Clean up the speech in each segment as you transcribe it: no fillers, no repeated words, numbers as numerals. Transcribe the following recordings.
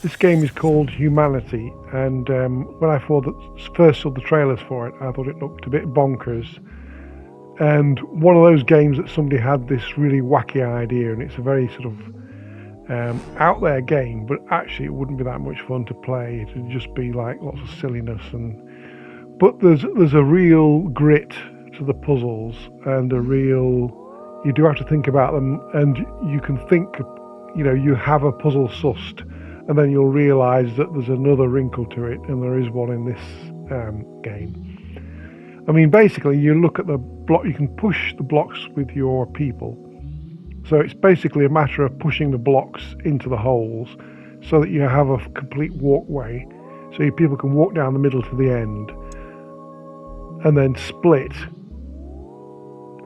This game is called Humanity, and when I first saw the trailers for it, I thought it looked a bit bonkers. And one of those games that somebody had this really wacky idea, and it's a very sort of out there game, but actually it wouldn't be that much fun to play. It would just be like lots of silliness, but there's a real grit to the puzzles, and you do have to think about them, and you can think, you have a puzzle sussed, and then you'll realise that there's another wrinkle to it, and there is one in this game. I mean, basically, you look at the block, you can push the blocks with your people. So it's basically a matter of pushing the blocks into the holes so that you have a complete walkway, so your people can walk down the middle to the end, and then split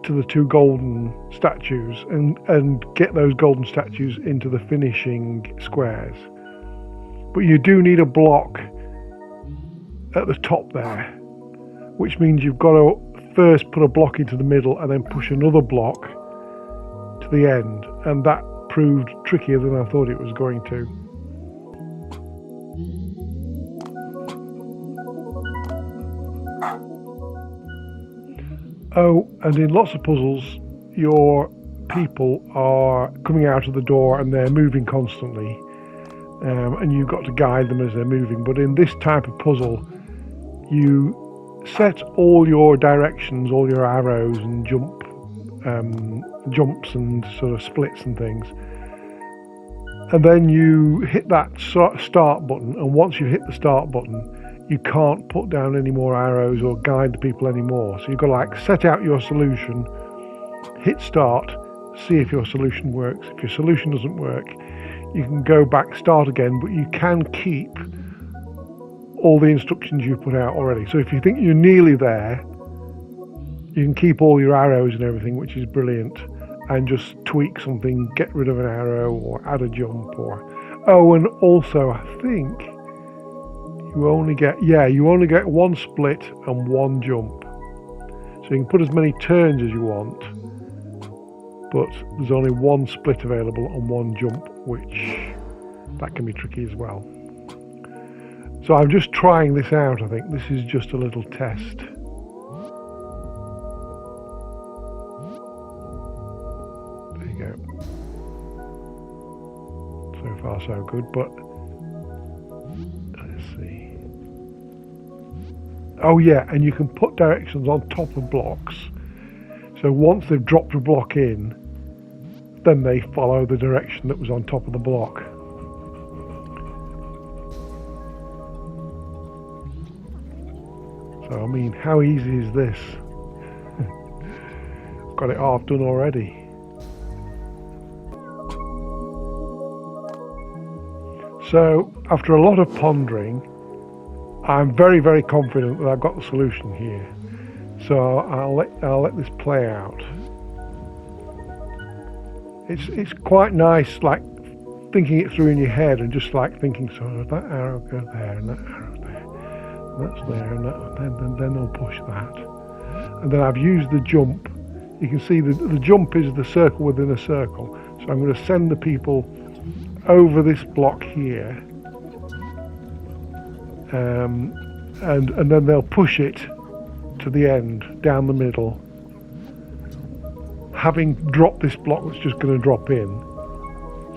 to the two golden statues and get those golden statues into the finishing squares. But you do need a block at the top there, which means you've got to first put a block into the middle and then push another block to the end, and that proved trickier than I thought it was going to. Oh, and in lots of puzzles, your people are coming out of the door and they're moving constantly, and you've got to guide them as they're moving. But in this type of puzzle, you set all your directions, all your arrows and jumps and sort of splits and things, and then you hit that start button, and once you hit the start button, you can't put down any more arrows or guide the people anymore. So you've got to set out your solution, hit start, see if your solution works. If your solution doesn't work, you can go back, start again, but you can keep all the instructions you put out already. So if you think you're nearly there, you can keep all your arrows and everything, which is brilliant, and just tweak something, get rid of an arrow or add a jump, and also I think you only get one split and one jump. So you can put as many turns as you want, but there's only one split available and one jump, which that can be tricky as well. So I'm just trying this out. I think this is just a little test. There you go. So far so good, but let's see. Oh yeah, and you can put directions on top of blocks. So once they've dropped a block in, then they follow the direction that was on top of the block. So, I mean, how easy is this? I've got it half done already. So, after a lot of pondering, I'm very, very confident that I've got the solution here. So, I'll let this play out. It's quite nice, like thinking it through in your head and just like thinking, so that arrow goes there and that arrow there. That's there, and then they'll push that. And then I've used the jump. You can see the jump is the circle within a circle. So I'm going to send the people over this block here, and then they'll push it to the end, down the middle, having dropped this block that's just going to drop in.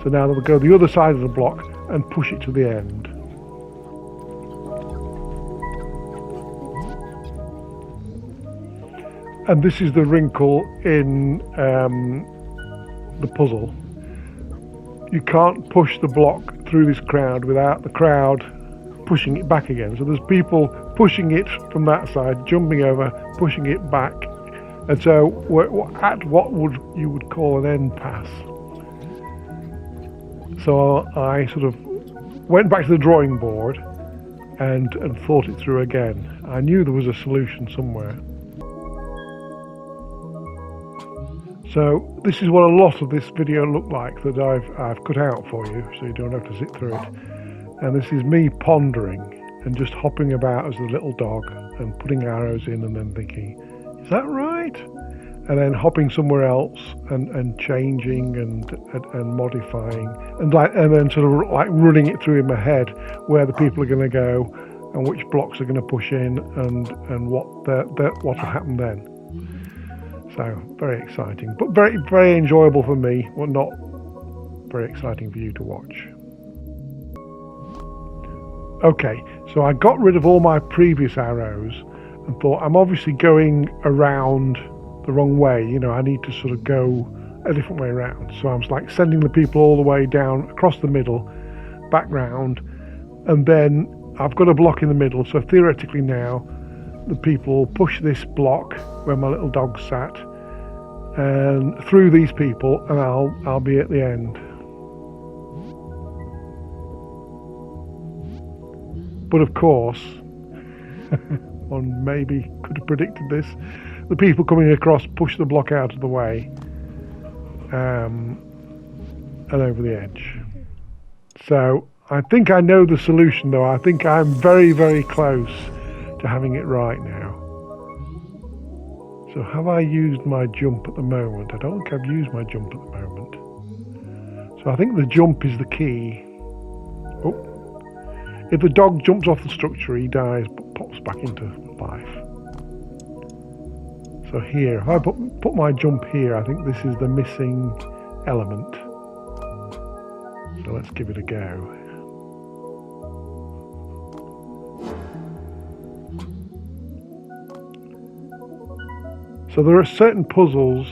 So now they'll go the other side of the block and push it to the end. And this is the wrinkle in the puzzle. You can't push the block through this crowd without the crowd pushing it back again. So there's people pushing it from that side, jumping over, pushing it back. And so we're at what you would call an end pass. So I sort of went back to the drawing board and thought it through again. I knew there was a solution somewhere. So this is what a lot of this video looked like that I've cut out for you, so you don't have to sit through it. And this is me pondering and just hopping about as a little dog and putting arrows in and then thinking, is that right? and then hopping somewhere else and changing and modifying and then sort of like running it through in my head where the people are going to go and which blocks are going to push in and what will happen then. So very exciting, but very, very enjoyable for me. Well, not very exciting for you to watch. Okay, so I got rid of all my previous arrows and thought I'm obviously going around the wrong way. You know, I need to sort of go a different way around. So I was like sending the people all the way down across the middle, back round, and then I've got a block in the middle. So theoretically now, the people push this block where my little dog sat, and through these people, and I'll be at the end. But of course, one maybe could have predicted this. The people coming across push the block out of the way and over the edge. So I think I know the solution though. I think I'm very, very close to having it right now. So have I used my jump at the moment? I don't think I've used my jump at the moment. So I think the jump is the key. Oh. If the dog jumps off the structure, he dies but pops back into life. So here, if I put my jump here, I think this is the missing element. So let's give it a go. So there are certain puzzles,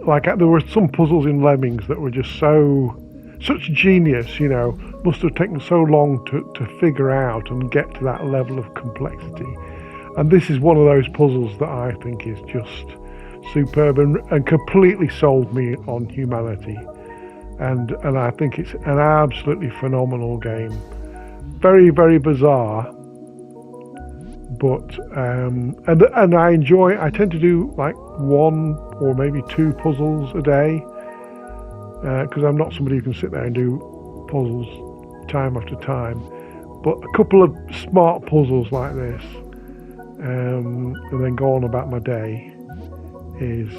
like there were some puzzles in Lemmings that were just such genius, you know, must have taken so long to figure out and get to that level of complexity. And this is one of those puzzles that I think is just superb and completely sold me on humanity. And I think it's an absolutely phenomenal game. Very, very bizarre. But and I tend to do like one or maybe two puzzles a day, because I'm not somebody who can sit there and do puzzles time after time. But a couple of smart puzzles like this, and then go on about my day, is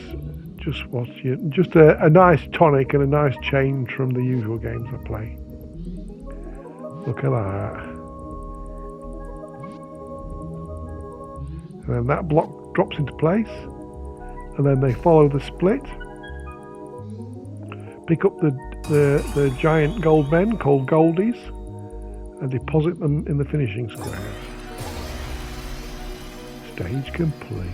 just a nice tonic and a nice change from the usual games I play. Look at that. And then that block drops into place, and then they follow the split, pick up the giant gold men called Goldies, and deposit them in the finishing squares. Stage complete.